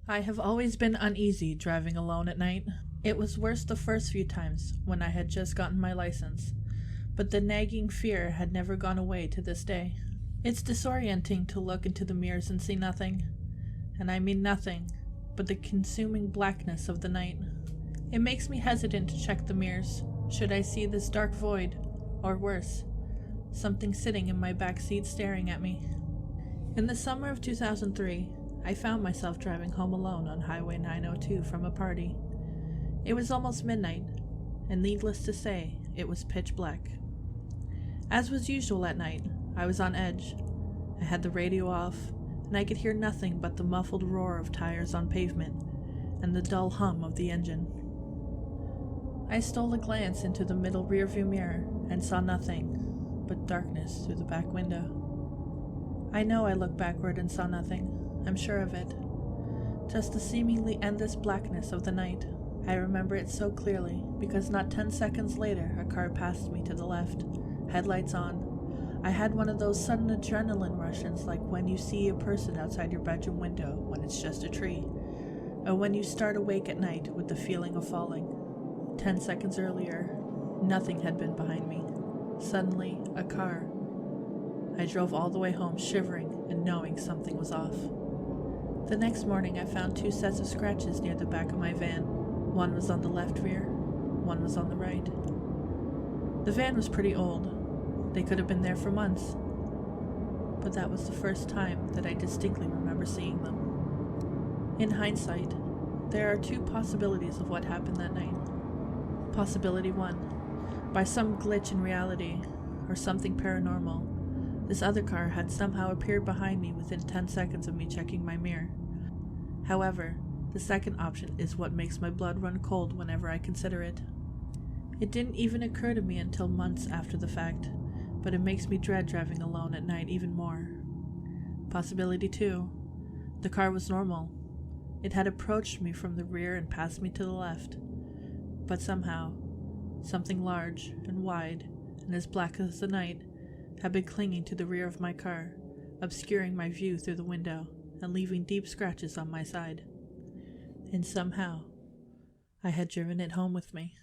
I have always been uneasy driving alone at night. It was worse the first few times when I had just gotten my license, but the nagging fear had never gone away to this day. It's disorienting to look into the mirrors and see nothing, and I mean nothing but the consuming blackness of the night. It makes me hesitant to check the mirrors. Should I see this dark void, or worse, something sitting in my back seat staring at me? In the summer of 2003, I found myself driving home alone on Highway 902 from a party. It was almost midnight, and needless to say, it was pitch black. As was usual at night, I was on edge. I had the radio off, and I could hear nothing but the muffled roar of tires on pavement and the dull hum of the engine. I stole a glance into the middle rearview mirror and saw nothing but darkness through the back window. I know I looked backward and saw nothing. I'm sure of it. Just the seemingly endless blackness of the night. I remember it so clearly because not 10 seconds later a car passed me to the left, headlights on. I had one of those sudden adrenaline rushes like when you see a person outside your bedroom window when it's just a tree, or when you start awake at night with the feeling of falling. 10 seconds earlier, nothing had been behind me. Suddenly, a car. I drove all the way home shivering and knowing something was off. The next morning I found 2 sets of scratches near the back of my van. One was on the left rear, one was on the right. The van was pretty old. They could have been there for months. But that was the first time that I distinctly remember seeing them. In hindsight, there are 2 possibilities of what happened that night. Possibility 1. By some glitch in reality, or something paranormal, this other car had somehow appeared behind me within 10 seconds of me checking my mirror. However, the second option is what makes my blood run cold whenever I consider it. It didn't even occur to me until months after the fact, but it makes me dread driving alone at night even more. Possibility 2. The car was normal. It had approached me from the rear and passed me to the left. But somehow, something large and wide and as black as the night had been clinging to the rear of my car, obscuring my view through the window and leaving deep scratches on my side. And somehow, I had driven it home with me.